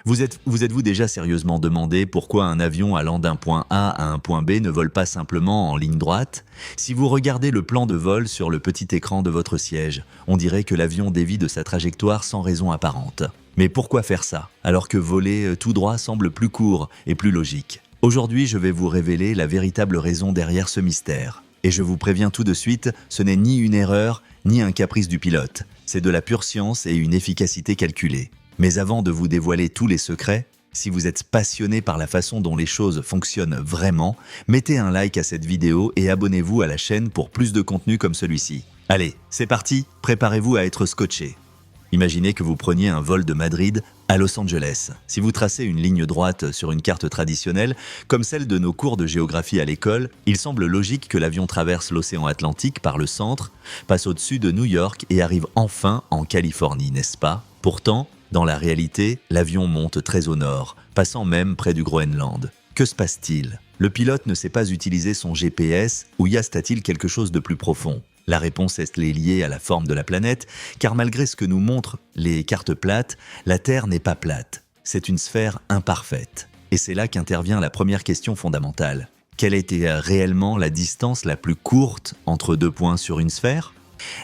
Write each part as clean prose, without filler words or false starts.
Vous êtes-vous déjà sérieusement demandé pourquoi un avion allant d'un point A à un point B ne vole pas simplement en ligne droite? Si vous regardez le plan de vol sur le petit écran de votre siège, on dirait que l'avion dévie de sa trajectoire sans raison apparente. Mais pourquoi faire ça, alors que voler tout droit semble plus court et plus logique? Aujourd'hui, je vais vous révéler la véritable raison derrière ce mystère. Et je vous préviens tout de suite, ce n'est ni une erreur, ni un caprice du pilote. C'est de la pure science et une efficacité calculée. Mais avant de vous dévoiler tous les secrets, si vous êtes passionné par la façon dont les choses fonctionnent vraiment, mettez un like à cette vidéo et abonnez-vous à la chaîne pour plus de contenu comme celui-ci. Allez, c'est parti, préparez-vous à être scotché. Imaginez que vous preniez un vol de Madrid à Los Angeles. Si vous tracez une ligne droite sur une carte traditionnelle, comme celle de nos cours de géographie à l'école, il semble logique que l'avion traverse l'océan Atlantique par le centre, passe au-dessus de New York et arrive enfin en Californie, n'est-ce pas? Pourtant, dans la réalité, l'avion monte très au nord, passant même près du Groenland. Que se passe-t-il? Le pilote ne sait pas utiliser son GPS ou y a-t-il quelque chose de plus profond? La réponse est liée à la forme de la planète, car malgré ce que nous montrent les cartes plates, la Terre n'est pas plate. C'est une sphère imparfaite. Et c'est là qu'intervient la première question fondamentale. Quelle était réellement la distance la plus courte entre deux points sur une sphère?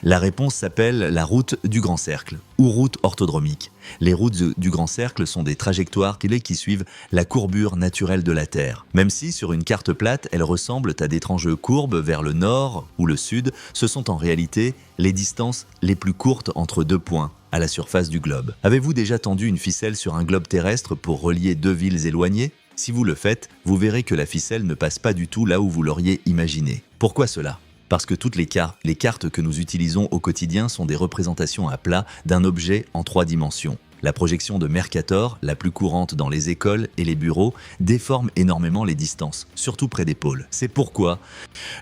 La réponse s'appelle la route du Grand Cercle, ou route orthodromique. Les routes du Grand Cercle sont des trajectoires qui suivent la courbure naturelle de la Terre. Même si, sur une carte plate, elles ressemblent à d'étranges courbes vers le nord ou le sud, ce sont en réalité les distances les plus courtes entre deux points, à la surface du globe. Avez-vous déjà tendu une ficelle sur un globe terrestre pour relier deux villes éloignées? Si vous le faites, vous verrez que la ficelle ne passe pas du tout là où vous l'auriez imaginé. Pourquoi cela? Parce que toutes les cartes que nous utilisons au quotidien sont des représentations à plat d'un objet en 3 dimensions. La projection de Mercator, la plus courante dans les écoles et les bureaux, déforme énormément les distances, surtout près des pôles. C'est pourquoi,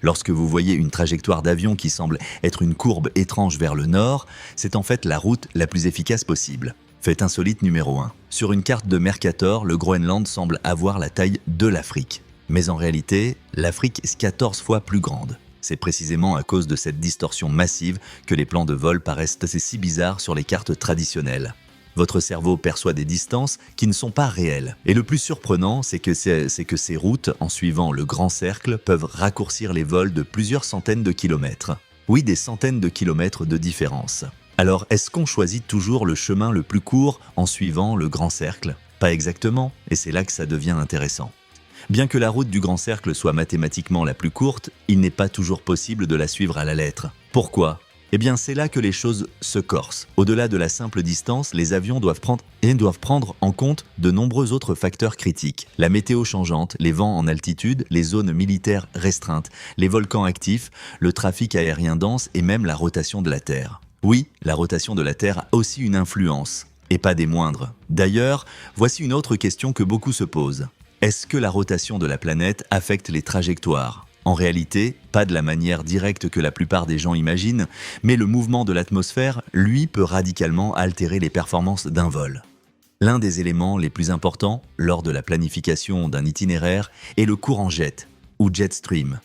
lorsque vous voyez une trajectoire d'avion qui semble être une courbe étrange vers le nord, c'est en fait la route la plus efficace possible. Fait insolite numéro 1. Sur une carte de Mercator, le Groenland semble avoir la taille de l'Afrique. Mais en réalité, l'Afrique est 14 fois plus grande. C'est précisément à cause de cette distorsion massive que les plans de vol paraissent si bizarres sur les cartes traditionnelles. Votre cerveau perçoit des distances qui ne sont pas réelles. Et le plus surprenant, c'est que ces routes, en suivant le grand cercle, peuvent raccourcir les vols de plusieurs centaines de kilomètres. Oui, des centaines de kilomètres de différence. Alors, est-ce qu'on choisit toujours le chemin le plus court en suivant le grand cercle? Pas exactement, et c'est là que ça devient intéressant. Bien que la route du Grand Cercle soit mathématiquement la plus courte, il n'est pas toujours possible de la suivre à la lettre. Pourquoi? Eh bien, c'est là que les choses se corsent. Au-delà de la simple distance, les avions doivent prendre en compte de nombreux autres facteurs critiques. La météo changeante, les vents en altitude, les zones militaires restreintes, les volcans actifs, le trafic aérien dense et même la rotation de la Terre. Oui, la rotation de la Terre a aussi une influence, et pas des moindres. D'ailleurs, voici une autre question que beaucoup se posent. Est-ce que la rotation de la planète affecte les trajectoires? En réalité, pas de la manière directe que la plupart des gens imaginent, mais le mouvement de l'atmosphère, lui, peut radicalement altérer les performances d'un vol. L'un des éléments les plus importants lors de la planification d'un itinéraire est le courant jet, ou jet stream.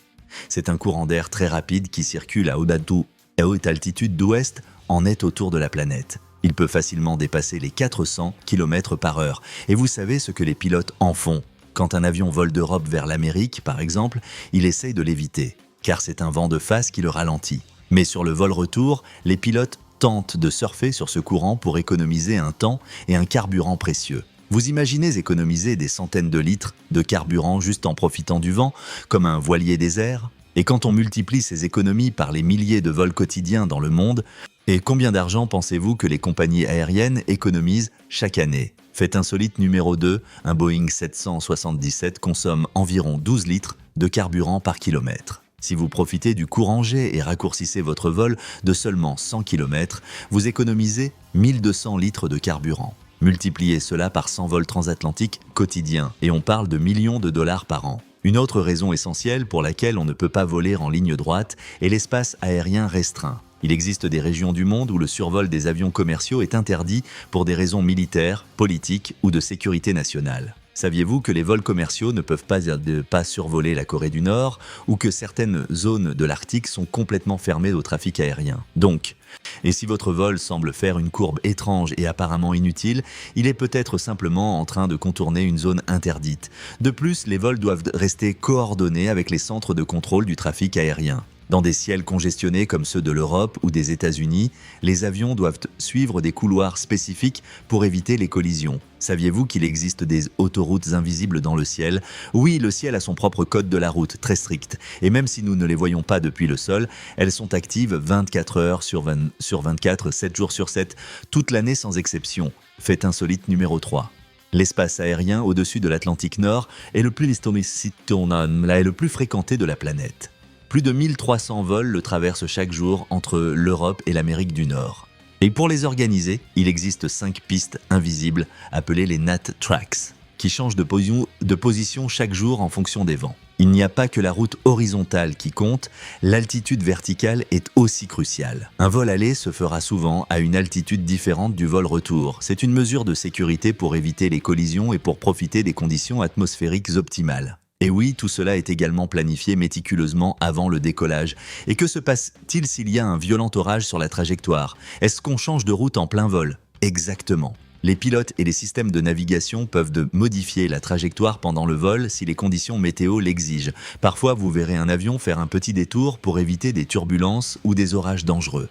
C'est un courant d'air très rapide qui circule à haute altitude d'ouest en est autour de la planète. Il peut facilement dépasser les 400 km/h. Et vous savez ce que les pilotes en font? Quand un avion vole d'Europe vers l'Amérique, par exemple, il essaye de l'éviter, car c'est un vent de face qui le ralentit. Mais sur le vol retour, les pilotes tentent de surfer sur ce courant pour économiser un temps et un carburant précieux. Vous imaginez économiser des centaines de litres de carburant juste en profitant du vent, comme un voilier des airs? Et quand on multiplie ces économies par les milliers de vols quotidiens dans le monde, et combien d'argent pensez-vous que les compagnies aériennes économisent chaque année? Fait insolite numéro 2, un Boeing 777 consomme environ 12 litres de carburant par kilomètre. Si vous profitez du courant jet et raccourcissez votre vol de seulement 100 km, vous économisez 1200 litres de carburant. Multipliez cela par 100 vols transatlantiques quotidiens et on parle de millions de dollars par an. Une autre raison essentielle pour laquelle on ne peut pas voler en ligne droite est l'espace aérien restreint. Il existe des régions du monde où le survol des avions commerciaux est interdit pour des raisons militaires, politiques ou de sécurité nationale. Saviez-vous que les vols commerciaux ne peuvent pas survoler la Corée du Nord ou que certaines zones de l'Arctique sont complètement fermées au trafic aérien? Donc, et si votre vol semble faire une courbe étrange et apparemment inutile, il est peut-être simplement en train de contourner une zone interdite. De plus, les vols doivent rester coordonnés avec les centres de contrôle du trafic aérien. Dans des ciels congestionnés comme ceux de l'Europe ou des États-Unis, les avions doivent suivre des couloirs spécifiques pour éviter les collisions. Saviez-vous qu'il existe des autoroutes invisibles dans le ciel? Oui, le ciel a son propre code de la route, très strict. Et même si nous ne les voyons pas depuis le sol, elles sont actives 24 heures sur 24, 7 jours sur 7, toute l'année sans exception. Fait insolite numéro 3. L'espace aérien au-dessus de l'Atlantique Nord est le plus fréquenté de la planète. Plus de 1300 vols le traversent chaque jour entre l'Europe et l'Amérique du Nord. Et pour les organiser, il existe 5 pistes invisibles appelées les Nat Tracks, qui changent de position chaque jour en fonction des vents. Il n'y a pas que la route horizontale qui compte, l'altitude verticale est aussi cruciale. Un vol aller se fera souvent à une altitude différente du vol retour. C'est une mesure de sécurité pour éviter les collisions et pour profiter des conditions atmosphériques optimales. Et oui, tout cela est également planifié méticuleusement avant le décollage. Et que se passe-t-il s'il y a un violent orage sur la trajectoire? Est-ce qu'on change de route en plein vol? Exactement. Les pilotes et les systèmes de navigation peuvent modifier la trajectoire pendant le vol si les conditions météo l'exigent. Parfois, vous verrez un avion faire un petit détour pour éviter des turbulences ou des orages dangereux.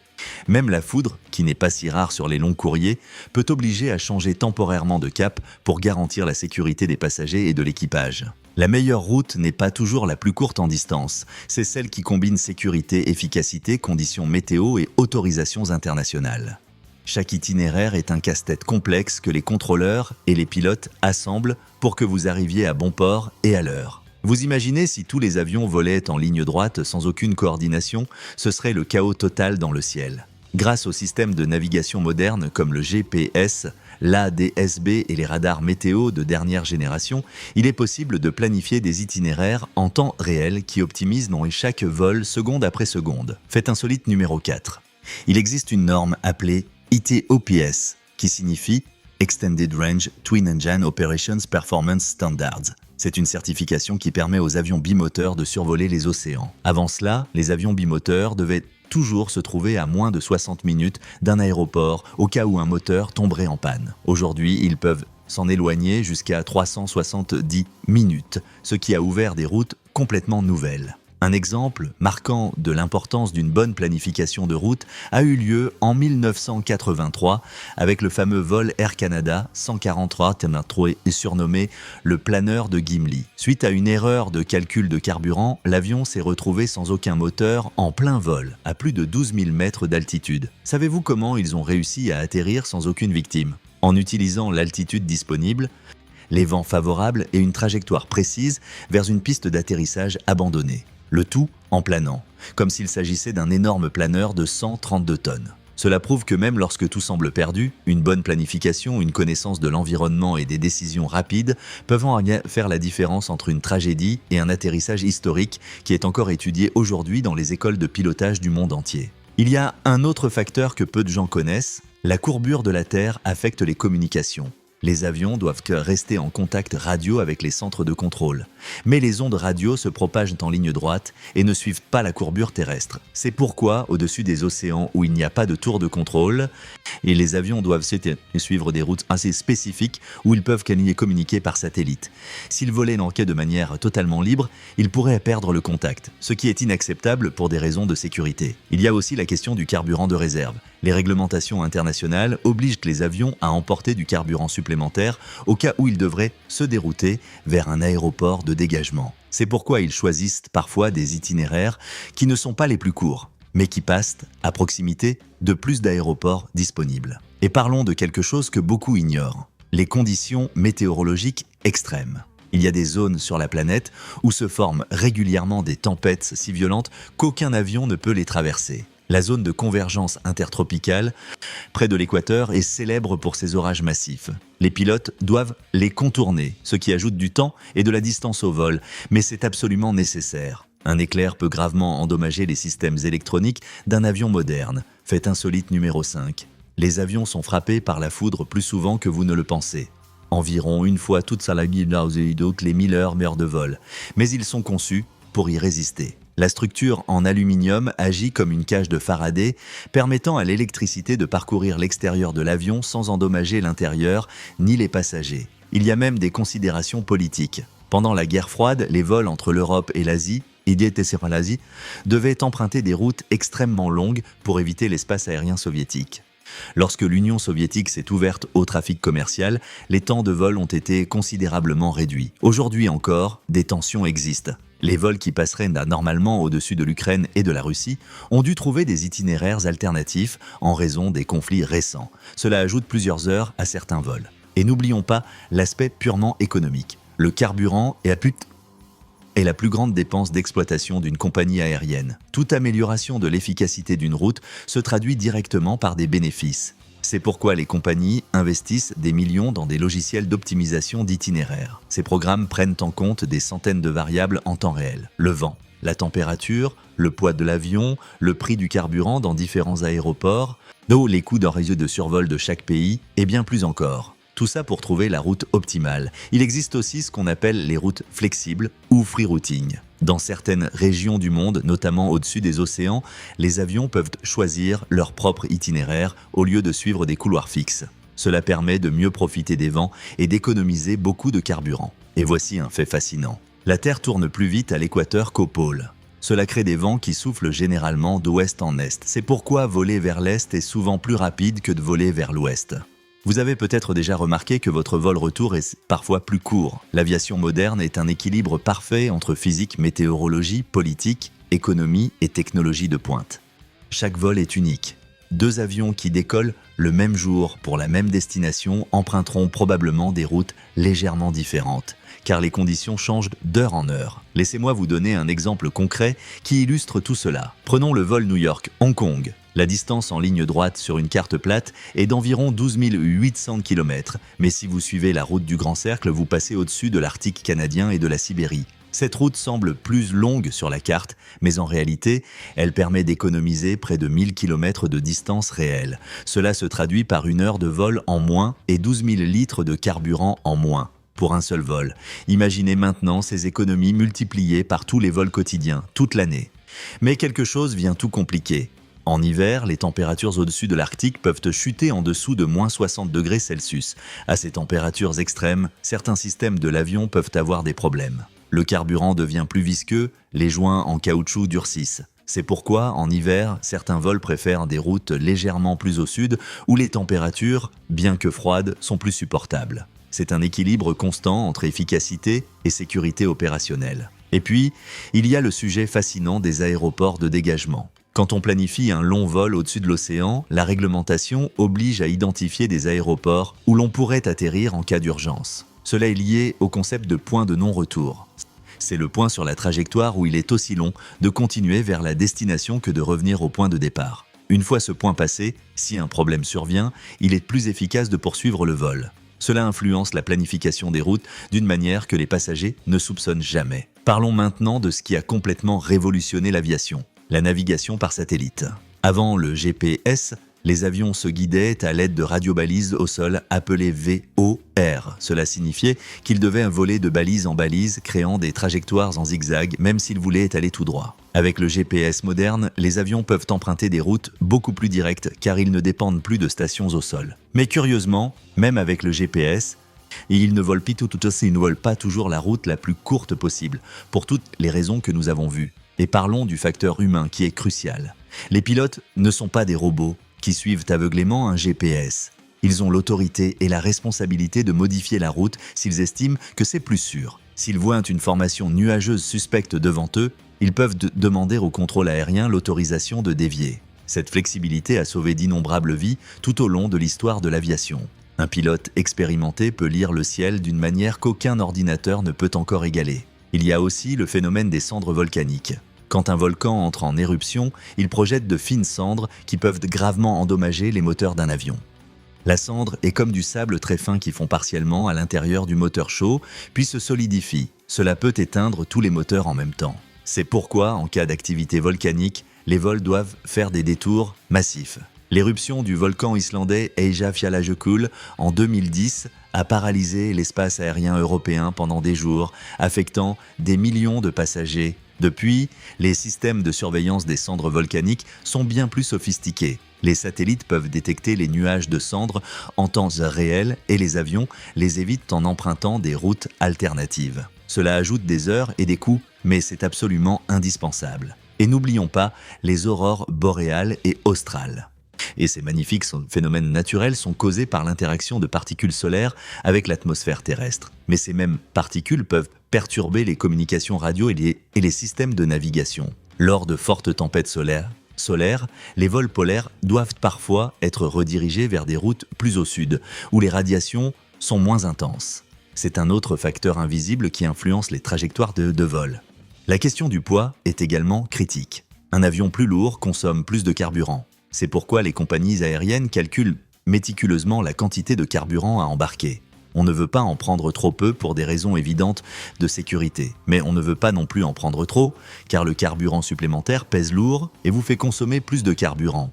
Même la foudre, qui n'est pas si rare sur les longs courriers, peut obliger à changer temporairement de cap pour garantir la sécurité des passagers et de l'équipage. La meilleure route n'est pas toujours la plus courte en distance. C'est celle qui combine sécurité, efficacité, conditions météo et autorisations internationales. Chaque itinéraire est un casse-tête complexe que les contrôleurs et les pilotes assemblent pour que vous arriviez à bon port et à l'heure. Vous imaginez si tous les avions volaient en ligne droite sans aucune coordination, ce serait le chaos total dans le ciel. Grâce aux systèmes de navigation modernes comme le GPS, l'ADSB et les radars météo de dernière génération, il est possible de planifier des itinéraires en temps réel qui optimisent chaque vol seconde après seconde. Fait insolite numéro 4. Il existe une norme appelée ITOPS, qui signifie Extended Range Twin Engine Operations Performance Standards. C'est une certification qui permet aux avions bimoteurs de survoler les océans. Avant cela, les avions bimoteurs devaient toujours se trouver à moins de 60 minutes d'un aéroport au cas où un moteur tomberait en panne. Aujourd'hui, ils peuvent s'en éloigner jusqu'à 370 minutes, ce qui a ouvert des routes complètement nouvelles. Un exemple marquant de l'importance d'une bonne planification de route a eu lieu en 1983 avec le fameux vol Air Canada 143 surnommé le planeur de Gimli. Suite à une erreur de calcul de carburant, l'avion s'est retrouvé sans aucun moteur en plein vol, à plus de 12 000 mètres d'altitude. Savez-vous comment ils ont réussi à atterrir sans aucune victime? En utilisant l'altitude disponible, les vents favorables et une trajectoire précise vers une piste d'atterrissage abandonnée. Le tout en planant, comme s'il s'agissait d'un énorme planeur de 132 tonnes. Cela prouve que même lorsque tout semble perdu, une bonne planification, une connaissance de l'environnement et des décisions rapides peuvent faire la différence entre une tragédie et un atterrissage historique qui est encore étudié aujourd'hui dans les écoles de pilotage du monde entier. Il y a un autre facteur que peu de gens connaissent, la courbure de la Terre affecte les communications. Les avions doivent rester en contact radio avec les centres de contrôle. Mais les ondes radio se propagent en ligne droite et ne suivent pas la courbure terrestre. C'est pourquoi, au-dessus des océans où il n'y a pas de tour de contrôle, et les avions doivent suivre des routes assez spécifiques où ils peuvent communiquer par satellite. S'ils volaient de manière totalement libre, ils pourraient perdre le contact, ce qui est inacceptable pour des raisons de sécurité. Il y a aussi la question du carburant de réserve. Les réglementations internationales obligent les avions à emporter du carburant supplémentaire au cas où ils devraient se dérouter vers un aéroport de dégagement. C'est pourquoi ils choisissent parfois des itinéraires qui ne sont pas les plus courts, mais qui passent à proximité de plus d'aéroports disponibles. Et parlons de quelque chose que beaucoup ignorent, les conditions météorologiques extrêmes. Il y a des zones sur la planète où se forment régulièrement des tempêtes si violentes qu'aucun avion ne peut les traverser. La zone de convergence intertropicale, près de l'équateur, est célèbre pour ses orages massifs. Les pilotes doivent les contourner, ce qui ajoute du temps et de la distance au vol, mais c'est absolument nécessaire. Un éclair peut gravement endommager les systèmes électroniques d'un avion moderne. Fait insolite numéro 5. Les avions sont frappés par la foudre plus souvent que vous ne le pensez. environ une fois toute sa vie, donc les 1000 heures de vol. Mais ils sont conçus pour y résister. La structure en aluminium agit comme une cage de Faraday, permettant à l'électricité de parcourir l'extérieur de l'avion sans endommager l'intérieur ni les passagers. Il y a même des considérations politiques. Pendant la guerre froide, les vols entre l'Europe et l'Asie, devaient emprunter des routes extrêmement longues pour éviter l'espace aérien soviétique. Lorsque l'Union soviétique s'est ouverte au trafic commercial, les temps de vol ont été considérablement réduits. Aujourd'hui encore, des tensions existent. Les vols qui passeraient normalement au-dessus de l'Ukraine et de la Russie ont dû trouver des itinéraires alternatifs en raison des conflits récents. Cela ajoute plusieurs heures à certains vols. Et n'oublions pas l'aspect purement économique. Le carburant est la plus grande dépense d'exploitation d'une compagnie aérienne. Toute amélioration de l'efficacité d'une route se traduit directement par des bénéfices. C'est pourquoi les compagnies investissent des millions dans des logiciels d'optimisation d'itinéraires. Ces programmes prennent en compte des centaines de variables en temps réel. Le vent, la température, le poids de l'avion, le prix du carburant dans différents aéroports, les coûts d'un réseau de survol de chaque pays et bien plus encore. Tout ça pour trouver la route optimale. Il existe aussi ce qu'on appelle les routes flexibles ou free routing. Dans certaines régions du monde, notamment au-dessus des océans, les avions peuvent choisir leur propre itinéraire au lieu de suivre des couloirs fixes. Cela permet de mieux profiter des vents et d'économiser beaucoup de carburant. Et voici un fait fascinant. La Terre tourne plus vite à l'équateur qu'au pôle. Cela crée des vents qui soufflent généralement d'ouest en est. C'est pourquoi voler vers l'est est souvent plus rapide que de voler vers l'ouest. Vous avez peut-être déjà remarqué que votre vol retour est parfois plus court. L'aviation moderne est un équilibre parfait entre physique, météorologie, politique, économie et technologie de pointe. Chaque vol est unique. 2 avions qui décollent le même jour pour la même destination emprunteront probablement des routes légèrement différentes, car les conditions changent d'heure en heure. Laissez-moi vous donner un exemple concret qui illustre tout cela. Prenons le vol New York-Hong Kong. La distance en ligne droite sur une carte plate est d'environ 12 800 km, mais si vous suivez la route du Grand Cercle, vous passez au-dessus de l'Arctique canadien et de la Sibérie. Cette route semble plus longue sur la carte, mais en réalité, elle permet d'économiser près de 1000 km de distance réelle. Cela se traduit par 1 heure de vol en moins et 12 000 litres de carburant en moins pour un seul vol. Imaginez maintenant ces économies multipliées par tous les vols quotidiens, toute l'année. Mais quelque chose vient tout compliquer. En hiver, les températures au-dessus de l'Arctique peuvent chuter en dessous de moins 60 degrés Celsius. À ces températures extrêmes, certains systèmes de l'avion peuvent avoir des problèmes. Le carburant devient plus visqueux, les joints en caoutchouc durcissent. C'est pourquoi, en hiver, certains vols préfèrent des routes légèrement plus au sud où les températures, bien que froides, sont plus supportables. C'est un équilibre constant entre efficacité et sécurité opérationnelle. Et puis, il y a le sujet fascinant des aéroports de dégagement. Quand on planifie un long vol au-dessus de l'océan, la réglementation oblige à identifier des aéroports où l'on pourrait atterrir en cas d'urgence. Cela est lié au concept de point de non-retour. C'est le point sur la trajectoire où il est aussi long de continuer vers la destination que de revenir au point de départ. Une fois ce point passé, si un problème survient, il est plus efficace de poursuivre le vol. Cela influence la planification des routes d'une manière que les passagers ne soupçonnent jamais. Parlons maintenant de ce qui a complètement révolutionné l'aviation. La navigation par satellite. Avant le GPS, les avions se guidaient à l'aide de radiobalises au sol appelées VOR. Cela signifiait qu'ils devaient voler de balise en balise, créant des trajectoires en zigzag, même s'ils voulaient aller tout droit. Avec le GPS moderne, les avions peuvent emprunter des routes beaucoup plus directes car ils ne dépendent plus de stations au sol. Mais curieusement, même avec le GPS, ils ne volent pas toujours la route la plus courte possible, pour toutes les raisons que nous avons vues. Et parlons du facteur humain qui est crucial. Les pilotes ne sont pas des robots qui suivent aveuglément un GPS. Ils ont l'autorité et la responsabilité de modifier la route s'ils estiment que c'est plus sûr. S'ils voient une formation nuageuse suspecte devant eux, ils peuvent demander au contrôle aérien l'autorisation de dévier. Cette flexibilité a sauvé d'innombrables vies tout au long de l'histoire de l'aviation. Un pilote expérimenté peut lire le ciel d'une manière qu'aucun ordinateur ne peut encore égaler. Il y a aussi le phénomène des cendres volcaniques. Quand un volcan entre en éruption, il projette de fines cendres qui peuvent gravement endommager les moteurs d'un avion. La cendre est comme du sable très fin qui fond partiellement à l'intérieur du moteur chaud, puis se solidifie. Cela peut éteindre tous les moteurs en même temps. C'est pourquoi, en cas d'activité volcanique, les vols doivent faire des détours massifs. L'éruption du volcan islandais Eyjafjallajökull en 2010 a paralysé l'espace aérien européen pendant des jours, affectant des millions de passagers. Depuis, les systèmes de surveillance des cendres volcaniques sont bien plus sophistiqués. Les satellites peuvent détecter les nuages de cendres en temps réel et les avions les évitent en empruntant des routes alternatives. Cela ajoute des heures et des coûts, mais c'est absolument indispensable. Et n'oublions pas les aurores boréales et australes. Et ces magnifiques phénomènes naturels sont causés par l'interaction de particules solaires avec l'atmosphère terrestre. Mais ces mêmes particules peuvent perturber les communications radio et les systèmes de navigation. Lors de fortes tempêtes solaires, les vols polaires doivent parfois être redirigés vers des routes plus au sud, où les radiations sont moins intenses. C'est un autre facteur invisible qui influence les trajectoires de vol. La question du poids est également critique. Un avion plus lourd consomme plus de carburant. C'est pourquoi les compagnies aériennes calculent méticuleusement la quantité de carburant à embarquer. On ne veut pas en prendre trop peu pour des raisons évidentes de sécurité. Mais on ne veut pas non plus en prendre trop, car le carburant supplémentaire pèse lourd et vous fait consommer plus de carburant.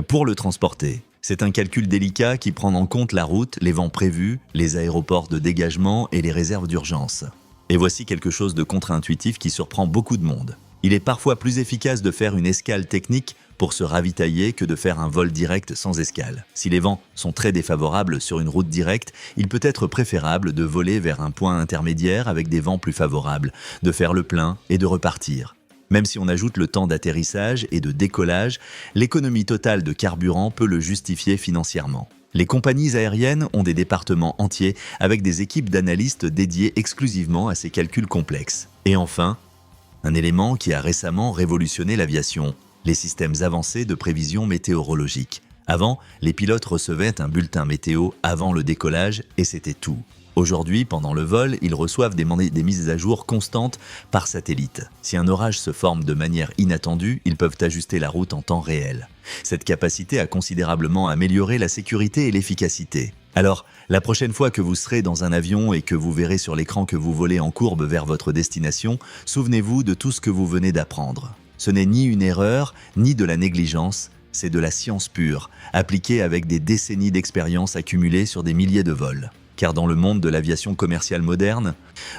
Pour le transporter, c'est un calcul délicat qui prend en compte la route, les vents prévus, les aéroports de dégagement et les réserves d'urgence. Et voici quelque chose de contre-intuitif qui surprend beaucoup de monde. Il est parfois plus efficace de faire une escale technique pour se ravitailler que de faire un vol direct sans escale. Si les vents sont très défavorables sur une route directe, il peut être préférable de voler vers un point intermédiaire avec des vents plus favorables, de faire le plein et de repartir. Même si on ajoute le temps d'atterrissage et de décollage, l'économie totale de carburant peut le justifier financièrement. Les compagnies aériennes ont des départements entiers avec des équipes d'analystes dédiées exclusivement à ces calculs complexes. Et enfin, un élément qui a récemment révolutionné l'aviation, les systèmes avancés de prévision météorologique. Avant, les pilotes recevaient un bulletin météo avant le décollage et c'était tout. Aujourd'hui, pendant le vol, ils reçoivent des mises à jour constantes par satellite. Si un orage se forme de manière inattendue, ils peuvent ajuster la route en temps réel. Cette capacité a considérablement amélioré la sécurité et l'efficacité. Alors, la prochaine fois que vous serez dans un avion et que vous verrez sur l'écran que vous volez en courbe vers votre destination, souvenez-vous de tout ce que vous venez d'apprendre. Ce n'est ni une erreur, ni de la négligence, c'est de la science pure, appliquée avec des décennies d'expérience accumulées sur des milliers de vols. Car dans le monde de l'aviation commerciale moderne,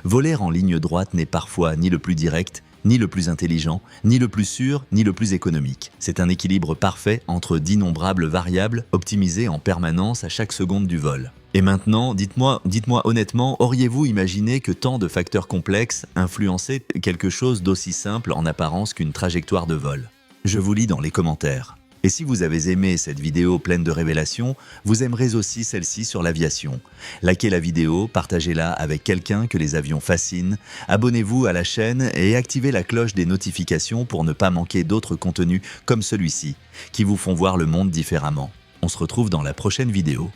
voler en ligne droite n'est parfois ni le plus direct, ni le plus intelligent, ni le plus sûr, ni le plus économique. C'est un équilibre parfait entre d'innombrables variables optimisées en permanence à chaque seconde du vol. Et maintenant, dites-moi honnêtement, auriez-vous imaginé que tant de facteurs complexes influençaient quelque chose d'aussi simple en apparence qu'une trajectoire de vol? Je vous lis dans les commentaires. Et si vous avez aimé cette vidéo pleine de révélations, vous aimerez aussi celle-ci sur l'aviation. Likez la vidéo, partagez-la avec quelqu'un que les avions fascinent, abonnez-vous à la chaîne et activez la cloche des notifications pour ne pas manquer d'autres contenus comme celui-ci, qui vous font voir le monde différemment. On se retrouve dans la prochaine vidéo.